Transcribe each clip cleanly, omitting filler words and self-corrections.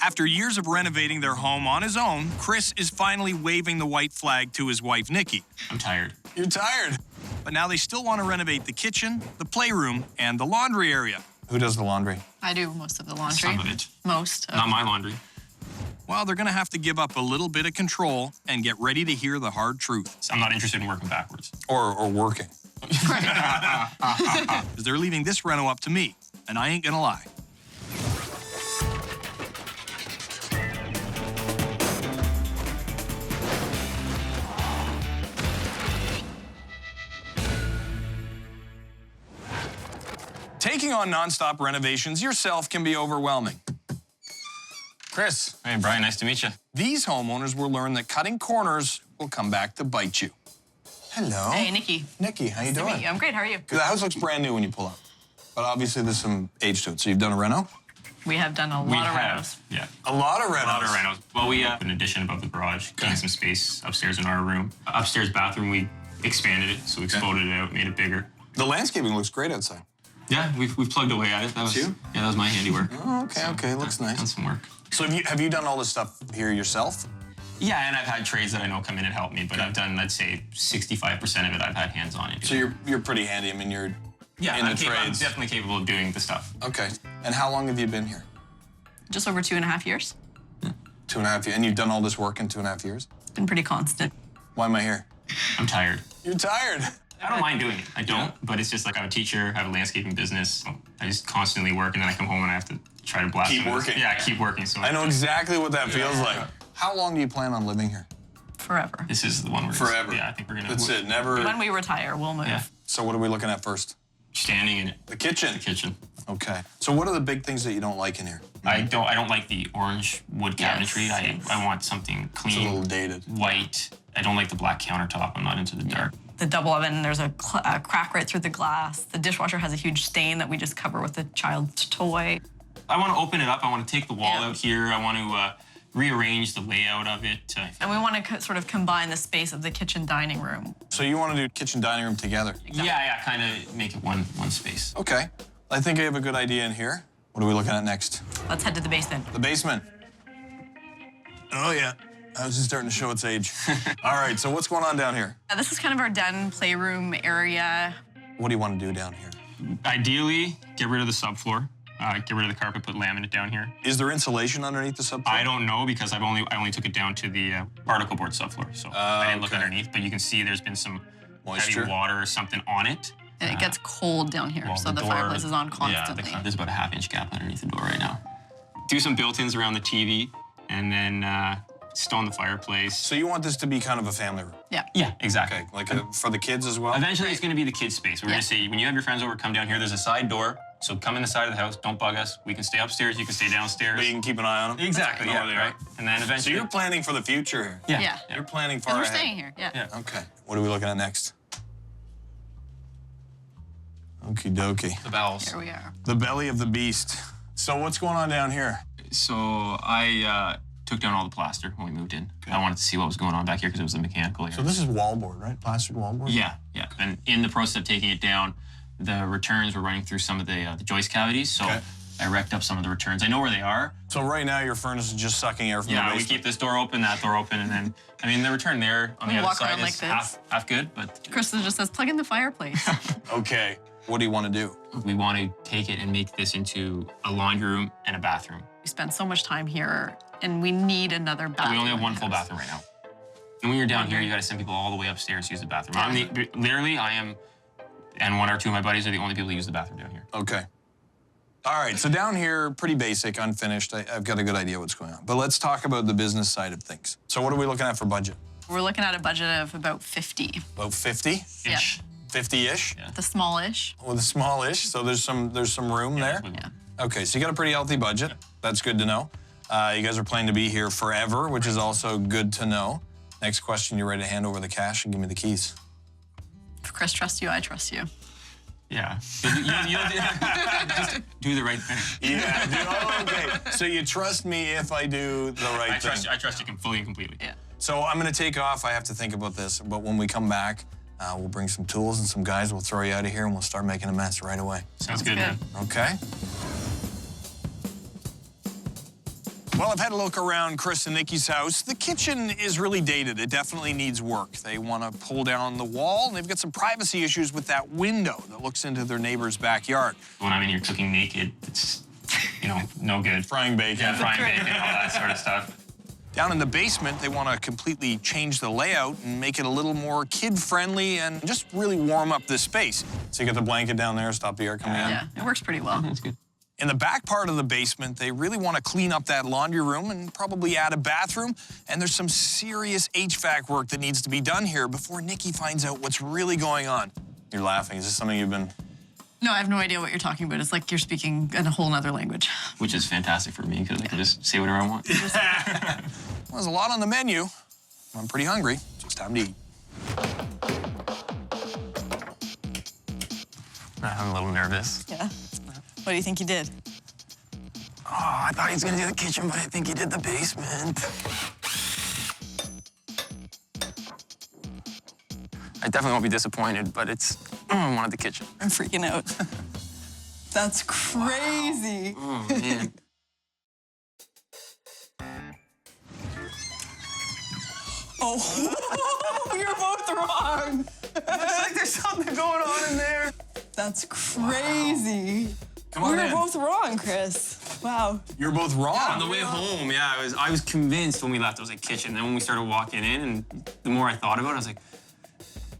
After years of renovating their home on his own, Chris is finally waving the white flag to his wife, Niki. I'm tired. You're tired? But now they still want to renovate the kitchen, the playroom, and the laundry area. Who does the laundry? I do most of the laundry. Some of it. Most. Not my laundry. Well, they're going to have to give up a little bit of control and get ready to hear the hard truth. I'm not interested in working backwards. Or working. Because they're leaving this reno up to me, and I ain't going to lie. Taking on nonstop renovations yourself can be overwhelming. Chris. Hey, Brian, nice to meet you. These homeowners will learn that cutting corners will come back to bite you. Hello. Hey, Niki. Niki, how you Nice to doing? meet you. I'm great. How are you? The house looks brand new when you pull up. But obviously there's some age to it. So you've done a reno? We have done a lot of renos. Yeah. A lot of renos. A lot of renos. Well, we have an addition above the garage, gained some space upstairs in our room. Upstairs bathroom, we expanded it, so we exploded it out, made it bigger. The landscaping looks great outside. Yeah, we've plugged away at it. That was you? Yeah, that was my handiwork. Oh, okay, okay. Looks Done nice. some work. So have you done all this stuff here yourself? Yeah, and I've had trades that I know come in and help me, but I've done, I'd say, 65% of it I've had hands on it. So you're pretty handy. I mean, you're in the I'm trades. definitely capable of doing the stuff. Okay. And how long have you been here? Just over 2.5 years. 2.5 years. And you've done all this work in 2.5 years? Been pretty constant. Why am I here? I'm tired. You're tired. I don't mind doing it. I don't, but it's just like I'm a teacher, I have a landscaping business. I just constantly work, and then I come home and I have to try to blast Keep them. working. Yeah, keep working. So I know exactly what that feels like. How long do you plan on living here? Forever. This is the one we're Forever. Yeah, I think we're gonna. That's it. Never. When we retire, we'll move. Yeah. So what are we looking at first? Standing in it. The kitchen. The kitchen. Okay. So what are the big things that you don't like in here? I don't like the orange wood cabinetry. Yes. I want something It's a little clean, dated. white. I don't like the black countertop. I'm not into the dark. The double oven, there's a crack right through the glass. The dishwasher has a huge stain that we just cover with a child's toy. I want to open it up. I want to take the wall Yeah. out here. I want to rearrange the layout of it. And we want to sort of combine the space of the kitchen dining room. So you want to do kitchen dining room together? Yeah, kind of make it one space. Okay. I think I have a good idea in here. What are we looking at next? Let's head to the basement. The basement. Oh, yeah. House is starting to show its age. All right, so what's going on down here? This is kind of our den playroom area. What do you want to do down here? Ideally, get rid of the subfloor. Get rid of the carpet, put laminate down here. Is there insulation underneath the subfloor? I don't know because I only took it down to the particle board subfloor, so I didn't look okay. underneath. But you can see there's been some Moisture? heavy water or something on it. And it gets cold down here, Well, so the door- fireplace is on Yeah, constantly. there's about a half-inch gap underneath the door right now. Do some built-ins around the TV, and then stone the fireplace. So you want this to be kind of a family room? Yeah. Yeah, exactly. Okay, like for the kids as well? Eventually, it's going to be the kids' space. We're going to say, when you have your friends over, come down here. There's a side door, so come in the side of the house. Don't bug us. We can stay upstairs. You can stay downstairs. But you can keep an eye on them? Exactly, Know yeah, where they right. are. And then So eventually... you're planning for the future here? Yeah. Yeah. You're planning far Because we're ahead? staying here, yeah. Yeah. Okay. What are we looking at next? Okie dokie. The bowels. Here we are. The belly of the beast. So what's going on down here? So I took down all the plaster when we moved in. I wanted to see what was going on back here because it was a mechanical area. So this is wallboard, right? Plastered wallboard? Yeah. And in the process of taking it down, the returns were running through some of the joist cavities, so Okay. I wrecked up some of the returns. I know where they are. So right now your furnace is just sucking air from the Yeah, basement? we keep this door open, that door open, and then, I mean, the return there on the We other walk side around is like this. half good, but Krista just says, plug in the fireplace. Okay. What do you want to do? we want to take it and make this into a laundry room and a bathroom. We spend so much time here, and we need another bathroom. We only have in one the full house. bathroom right now. And when you're down here, you got to send people all the way upstairs to use the bathroom. Literally, I am, and one or two of my buddies are the only people who use the bathroom down here. Okay. All right, so down here, pretty basic, unfinished. I've got a good idea what's going on. But let's talk about the business side of things. So what are we looking at for budget? We're looking at a budget of about 50. About 50? Yeah. Ish. 50-ish? Yeah. The smallish. With a smallish, so there's some room there? Yeah. Okay, so you got a pretty healthy budget. That's good to know. You guys are planning to be here forever, which is also good to know. Next question, you ready to hand over the cash and give me the keys? If Chris trusts you, I trust you. Yeah. Just do the right thing. Yeah, dude, okay. So you trust me if I do the right thing? I trust you fully and completely. Yeah. So I'm gonna take off. I have to think about this, but when we come back, we'll bring some tools and some guys. We'll throw you out of here and we'll start making a mess right away. Sounds good, man. Okay? Well, I've had a look around Chris and Niki's house. The kitchen is really dated. It definitely needs work. They want to pull down the wall, and they've got some privacy issues with that window that looks into their neighbor's backyard. When I'm in here cooking naked, it's, no good. Frying bacon. Yeah, frying bacon, all that sort of stuff. Down in the basement, they want to completely change the layout and make it a little more kid-friendly and just really warm up this space. So you got the blanket down there, stop the air coming in. Yeah, it works pretty well. That's good. In the back part of the basement, they really want to clean up that laundry room and probably add a bathroom. And there's some serious HVAC work that needs to be done here before Niki finds out what's really going on. You're laughing. Is this something you've been... No, I have no idea what you're talking about. It's like you're speaking in a whole nother language. Which is fantastic for me because I can just say whatever I want. Well, there's a lot on the menu. I'm pretty hungry. So it's time to eat. I'm a little nervous. Yeah. What do you think you did? Oh, I thought he was going to do the kitchen, but I think he did the basement. I definitely won't be disappointed, but I wanted the kitchen. I'm freaking out. That's crazy. Oh, man. Oh, you're both wrong. Looks like there's something going on in there. That's crazy. Come on We were in. both wrong, Chris. Wow. You're both wrong. On the way home, yeah, I was convinced when we left it was like kitchen. Then when we started walking in, and the more I thought about it, I was like,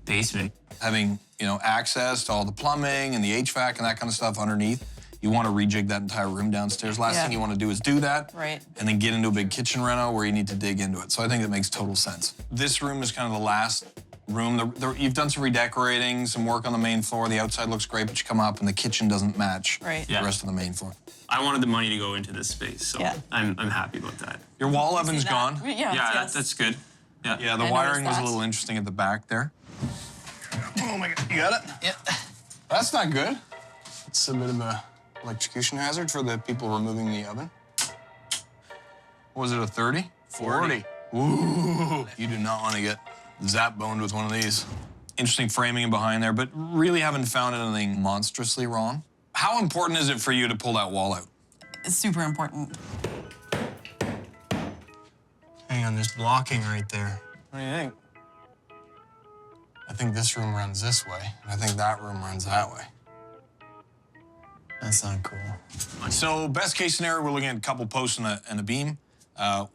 basement. Having, access to all the plumbing and the HVAC and that kind of stuff underneath, you want to rejig that entire room downstairs. Last Yeah. thing you want to do is do that. Right. And then get into a big kitchen reno where you need to dig into it. So I think that makes total sense. This room is kind of the last room. You've done some redecorating, some work on the main floor. The outside looks great, but you come up and the kitchen doesn't match Right. the Yeah. rest of the main floor. I wanted the money to go into this space, so Yeah. I'm happy about that. Your wall oven's gone. Yeah, Yeah, yes. that's good. Yeah. Yeah, the I wiring was noticed a that. little interesting at the back there. Oh my God, you got it? Yeah. That's not good. It's a bit of a electrocution hazard for the people removing the oven. Was it a 30? 40. Ooh, you do not want to get zap boned with one of these. Interesting framing behind there, but really haven't found anything monstrously wrong. How important is it for you to pull that wall out? It's super important. Hang on, there's blocking right there. What do you think? I think this room runs this way, and I think that room runs that way. That's not cool. So best case scenario, we're looking at a couple posts and a beam.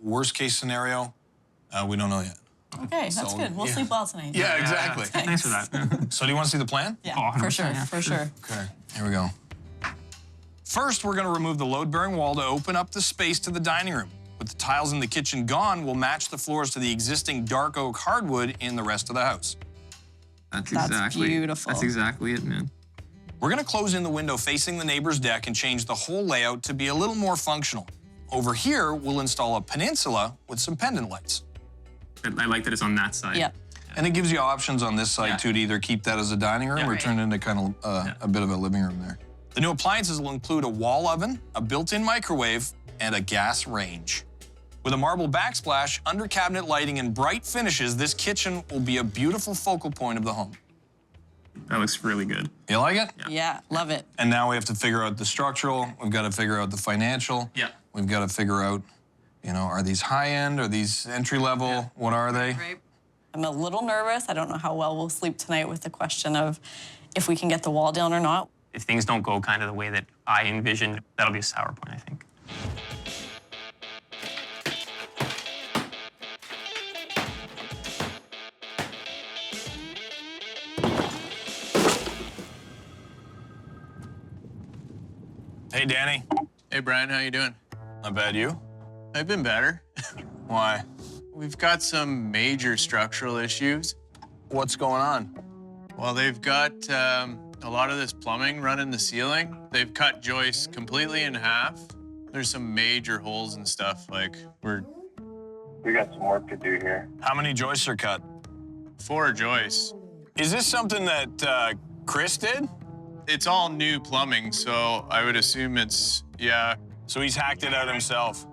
Worst case scenario, we don't know yet. Okay, that's So, good. We'll yeah. sleep well tonight. Yeah, exactly. Thanks for that. So do you want to see the plan? Yeah, Oh, for sure, 100%, yeah. for sure. Okay, here we go. First, we're gonna remove the load-bearing wall to open up the space to the dining room. With the tiles in the kitchen gone, we'll match the floors to the existing dark oak hardwood in the rest of the house. That's beautiful. That's exactly it, man. We're gonna close in the window facing the neighbor's deck and change the whole layout to be a little more functional. Over here, we'll install a peninsula with some pendant lights. I like that it's on that side. Yeah. And it gives you options on this side, Yeah. too, to either keep that as a dining room Yeah, or right. turn it into kind of a bit of a living room there. The new appliances will include a wall oven, a built-in microwave, and a gas range. With a marble backsplash, under-cabinet lighting, and bright finishes, this kitchen will be a beautiful focal point of the home. That looks really good. You like it? Yeah, love it. And now we have to figure out the structural. We've got to figure out the financial. Yeah. We've got to figure out, are these high-end? Are these entry-level? Yeah. What are they? Right. I'm a little nervous. I don't know how well we'll sleep tonight with the question of if we can get the wall down or not. If things don't go kind of the way that I envisioned, that'll be a sour point, I think. Hey, Danny. Hey, Brian, how you doing? Not bad, you? I've been better. Why? We've got some major structural issues. What's going on? Well, they've got a lot of this plumbing running the ceiling. They've cut joists completely in half. There's some major holes and stuff. We got some work to do here. How many joists are cut? 4 joists. Is this something that Chris did? It's all new plumbing, so I would assume it's, yeah. So he's hacked it out himself.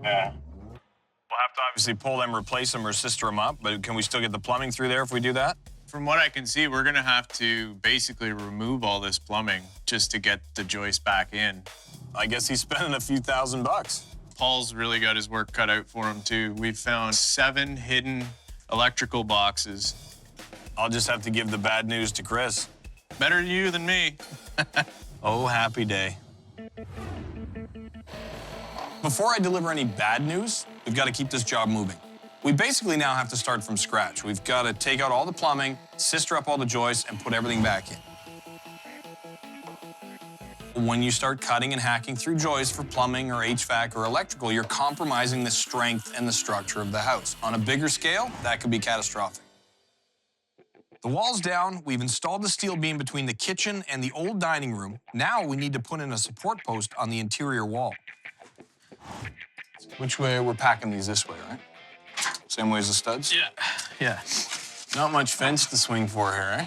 Yeah. We'll have to obviously pull them, replace them, or sister them up, but can we still get the plumbing through there if we do that? From what I can see, we're gonna have to basically remove all this plumbing just to get the joist back in. I guess he's spending a few $1,000. Paul's really got his work cut out for him, too. We've found 7 hidden electrical boxes. I'll just have to give the bad news to Chris. Better you than me. Oh, happy day. Before I deliver any bad news, we've got to keep this job moving. We basically now have to start from scratch. We've got to take out all the plumbing, sister up all the joists, and put everything back in. When you start cutting and hacking through joists for plumbing or HVAC or electrical, you're compromising the strength and the structure of the house. On a bigger scale, that could be catastrophic. The wall's down, we've installed the steel beam between the kitchen and the old dining room. Now we need to put in a support post on the interior wall. Which way? We're packing these this way, right? Same way as the studs? Yeah. Not much fence to swing for here, eh?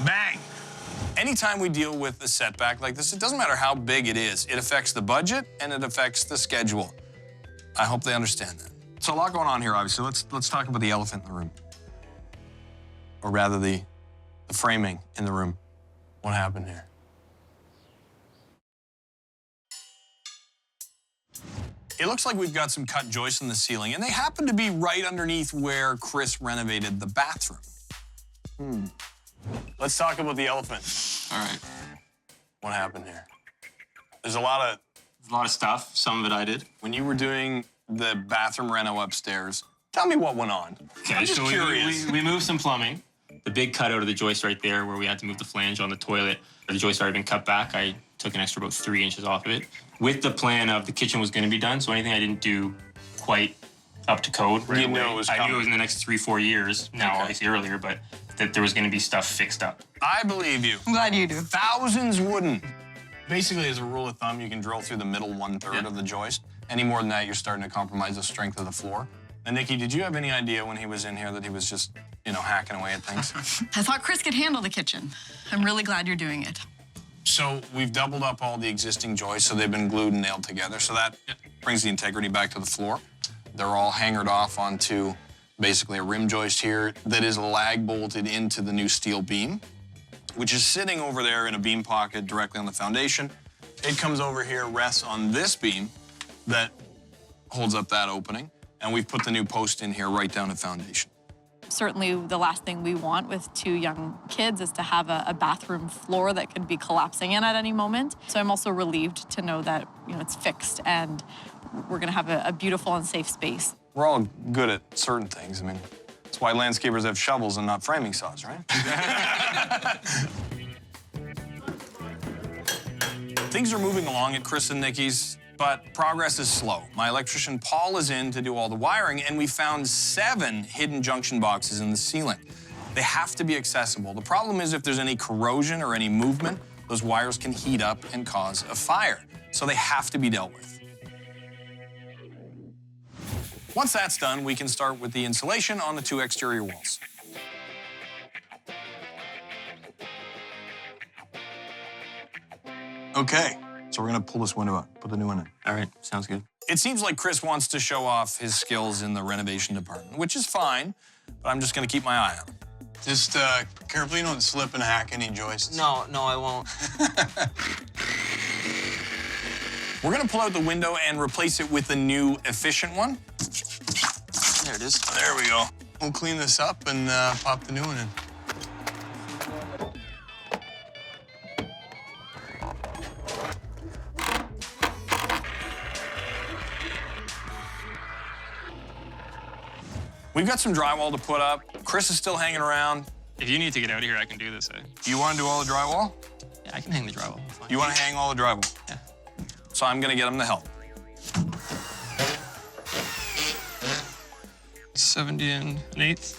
Bang! Anytime we deal with a setback like this, it doesn't matter how big it is. It affects the budget and it affects the schedule. I hope they understand that. So a lot going on here, obviously. Let's talk about the elephant in the room. Or rather, the framing in the room. What happened here? It looks like we've got some cut joists in the ceiling, and they happen to be right underneath where Chris renovated the bathroom. Let's talk about the elephant. All right. What happened here? There's a lot of stuff. Some of it I did. when you were doing the bathroom reno upstairs. Tell me what went on. Okay, I'm just so curious. we moved some plumbing. The big cutout of the joist right there where we had to move the flange on the toilet. The joist had already been cut back. I took an extra about 3 inches off of it with the plan of the kitchen was going to be done. So anything I didn't do quite up to code right You away, knew it was I knew coming. it was in the next 3-4 years. Now, Okay. obviously earlier, but that there was going to be stuff fixed up. I believe you. I'm glad you do. Thousands wouldn't. Basically, as a rule of thumb, you can drill through the middle 1/3 Yeah. of the joist. Any more than that, you're starting to compromise the strength of the floor. And Niki, did you have any idea when he was in here that he was just, hacking away at things? I thought Chris could handle the kitchen. I'm really glad you're doing it. So we've doubled up all the existing joists, so they've been glued and nailed together. So that brings the integrity back to the floor. They're all hangered off onto basically a rim joist here that is lag bolted into the new steel beam, which is sitting over there in a beam pocket directly on the foundation. It comes over here, rests on this beam that holds up that opening, and we've put the new post in here right down to foundation. Certainly the last thing we want with 2 young kids is to have a bathroom floor that could be collapsing in at any moment. So I'm also relieved to know that it's fixed and we're gonna have a beautiful and safe space. We're all good at certain things. I mean, that's why landscapers have shovels and not framing saws, right? Things are moving along at Chris and Niki's, but progress is slow. My electrician Paul is in to do all the wiring, and we found 7 hidden junction boxes in the ceiling. They have to be accessible. The problem is if there's any corrosion or any movement, those wires can heat up and cause a fire. So they have to be dealt with. Once that's done, we can start with the insulation on the 2 exterior walls. Okay, so we're gonna pull this window up, put the new one in. All right, sounds good. It seems like Chris wants to show off his skills in the renovation department, which is fine, but I'm just gonna keep my eye on him. Just carefully don't slip and hack any joists. No, I won't. We're gonna pull out the window and replace it with the new efficient one. There it is. There we go. We'll clean this up and pop the new one in. We've got some drywall to put up. Chris is still hanging around. If you need to get out of here, I can do this. Do you wanna do all the drywall? Yeah, I can hang the drywall. Fine. You wanna hang all the drywall? Yeah. So I'm gonna get him to help. 70 1/8.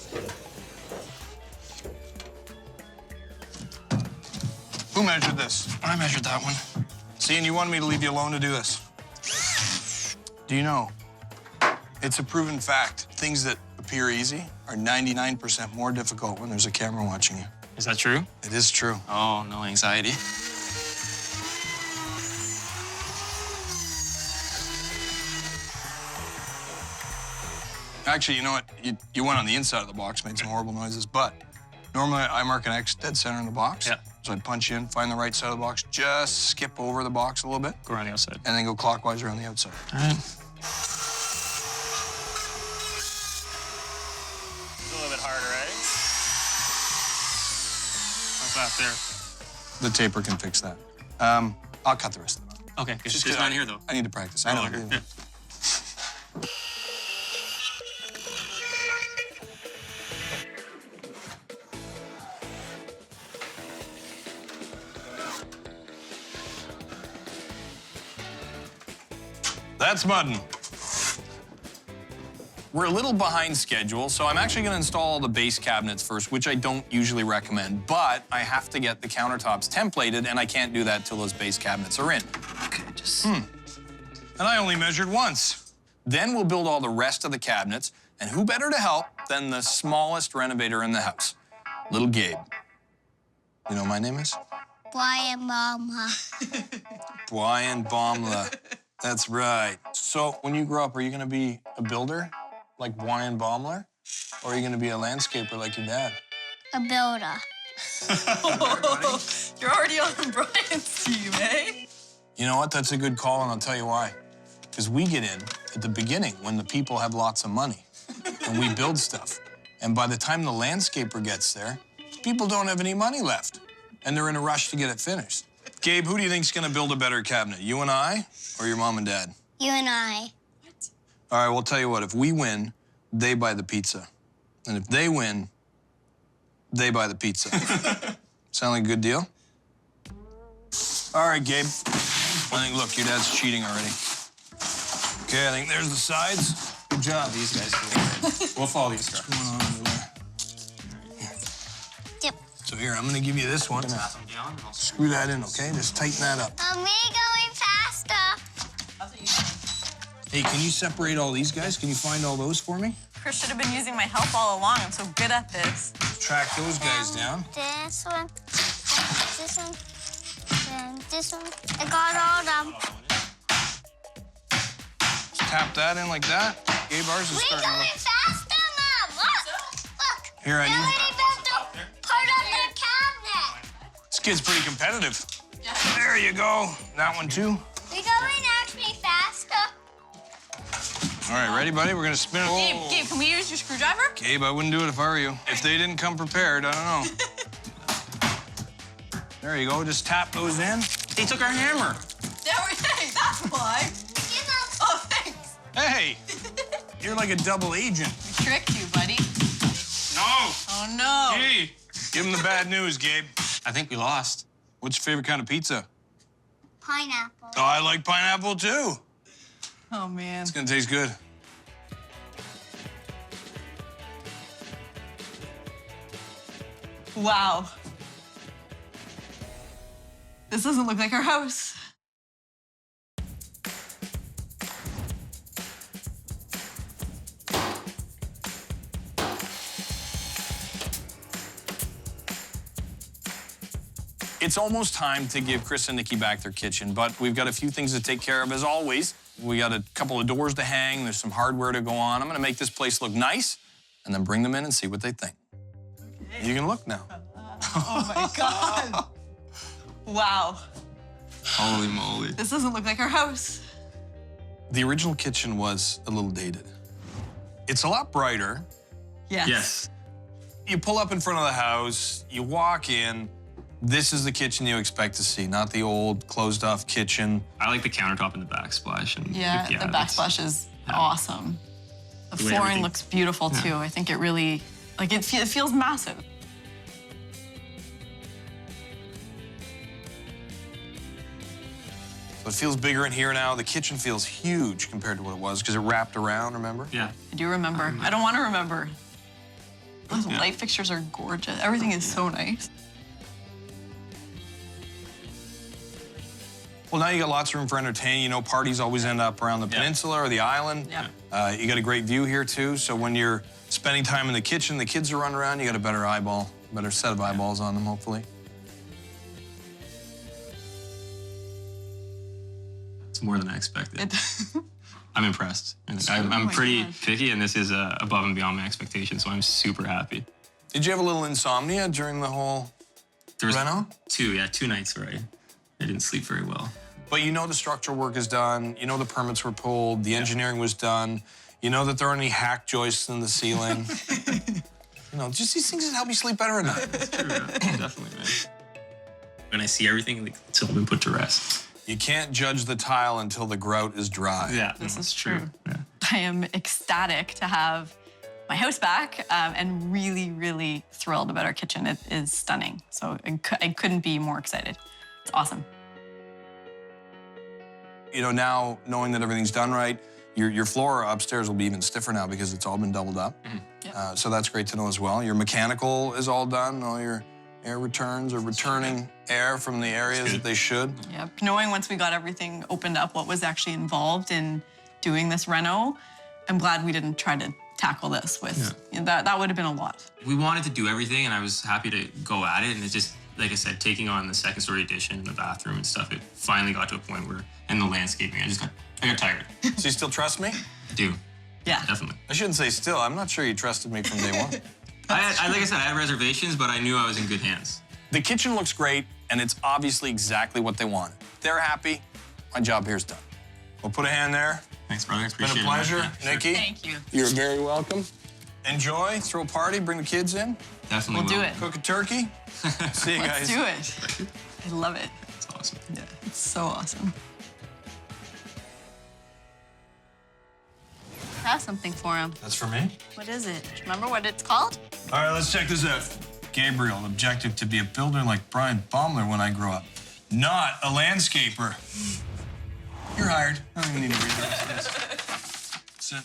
Who measured this? I measured that one. See, and you wanted me to leave you alone to do this. Do you know, it's a proven fact, things that appear easy are 99% more difficult when there's a camera watching you. Is that true? It is true. Oh, no anxiety. Actually, you know what? You went on the inside of the box, made some horrible noises, but normally I mark an X dead center in the box. Yeah. So I'd punch in, find the right side of the box, just skip over the box a little bit, Go around the outside. and then go clockwise around the outside. All right. A little bit harder, right? How's that there? The taper can fix that. I'll cut the rest of them out. Okay, good. There's none here, though. I need to practice. I know. Okay. Yeah. That's mudding. We're a little behind schedule, so I'm actually gonna install the base cabinets first, which I don't usually recommend, but I have to get the countertops templated, and I can't do that till those base cabinets are in. Okay, just... And I only measured once. Then we'll build all the rest of the cabinets, and who better to help than the smallest renovator in the house, little Gabe. You know what my name is? Bryan Mama. Bryan Baumla. That's right. So when you grow up, are you gonna be a builder like Bryan Baumler? Or are you gonna be a landscaper like your dad? A builder. You're already on Bryan's team, eh? You know what? That's a good call, and I'll tell you why. Because we get in at the beginning when the people have lots of money and we build stuff. And by the time the landscaper gets there, people don't have any money left and they're in a rush to get it finished. Gabe, who do you think's gonna build a better cabinet? You and I or your mom and dad? You and I. All right, well, I'll tell you what. If we win, they buy the pizza. And if they win, they buy the pizza. Sound like a good deal? All right, Gabe. I think, look, your dad's cheating already. Okay, I think there's the sides. Good job. These guys do it. We'll follow these What's going on over there? Yep. So here, I'm gonna give you this one. Pass them down, and I'll Screw that in, okay? Just tighten that up. Me going faster. Hey, can you separate all these guys? Can you find all those for me? Chris should have been using my help all along. I'm so good at this. Track those guys down. This one, this one, and this one. I got all them. Just tap that in like that. Gabe, ours is We starting to going look... faster, Mom. Look. Here, I We need... already built the part of the cabinet. This kid's pretty competitive. There you go. That one, too. We going actually faster. All right, ready, buddy? We're gonna spin it. Gabe, can we use your screwdriver? Gabe, I wouldn't do it if I were you. If they didn't come prepared, I don't know. There you go. Just tap those in. They took our hammer. Hey, that's why. Oh, thanks. Hey, you're like a double agent. We tricked you, buddy. No. Oh, no. Hey, give him the bad news, Gabe. I think we lost. What's your favorite kind of pizza? Pineapple. Oh, I like pineapple, too. Oh, man. It's gonna taste good. Wow. This doesn't look like our house. It's almost time to give Chris and Niki back their kitchen, but we've got a few things to take care of as always. We got a couple of doors to hang, there's some hardware to go on. I'm gonna make this place look nice and then bring them in and see what they think. Okay. You can look now. Oh my God. Wow. Holy moly. This doesn't look like our house. The original kitchen was a little dated. It's a lot brighter. Yes. Yes. You pull up in front of the house, you walk in, this is the kitchen you expect to see, not the old closed-off kitchen. I like the countertop and the backsplash. And Yeah, the that's- backsplash is awesome. The The way flooring everything- looks beautiful too. I think it really, like it feels massive. So it feels bigger in here now. The kitchen feels huge compared to what it was because it wrapped around, remember? Yeah. I do remember. I don't want to remember. Those light fixtures are gorgeous. Everything is so nice. Well, now you got lots of room for entertaining. You know, parties always end up around the peninsula or the island. Yeah. You got a great view here, too. So when you're spending time in the kitchen, the kids are running around, you got a better better set of eyeballs on them, hopefully. It's more than I expected. I'm impressed. And I'm my pretty God. picky, and this is above and beyond my expectations, so I'm super happy. Did you have a little insomnia during the whole There was reno? two nights where I didn't sleep very well. But you know the structural work is done. You know the permits were pulled. The engineering was done. You know that there aren't any hack joists in the ceiling. You know, just these things that help you sleep better at night. That's true, yeah. Definitely, man. When I see everything, like, it's all been put to rest. You can't judge the tile until the grout is dry. Yeah, This no, is it's true. Yeah. I am ecstatic to have my house back and really, really thrilled about our kitchen. It is stunning. So I couldn't be more excited. It's awesome. You know, now knowing that everything's done right, your floor upstairs will be even stiffer now because it's all been doubled up. Yep. So that's great to know as well. Your mechanical is all done. All your air returns are returning air from the areas that they should. Yep. Knowing once we got everything opened up what was actually involved in doing this reno, I'm glad we didn't try to tackle this with, you know, that would have been a lot. We wanted to do everything, and I was happy to go at it. And it just, like I said, taking on the second story addition, the bathroom and stuff, it finally got to a point where, and the landscaping, I got tired. So you still trust me? I do, Yeah. definitely. I shouldn't say still. I'm not sure you trusted me from day one. Like I said, I had reservations, but I knew I was in good hands. The kitchen looks great, and it's obviously exactly what they wanted. They're happy. My job here's done. We'll put a hand there. Thanks, brother. It's been Appreciate a pleasure, it. Yeah, sure. Nikki. Thank you. You're very welcome. Enjoy, throw a party, bring the kids in, Definitely We'll do will. it. cook a turkey. See you Let's guys. do it. I love it. It's awesome. Yeah, it's so awesome. I have something for him. That's for me? What is it? Do you remember what it's called? All right, let's check this out. Gabriel, an objective to be a builder like Bryan Baumler when I grow up, not a landscaper. You're hired. I don't even need to read the rest of this. Sit.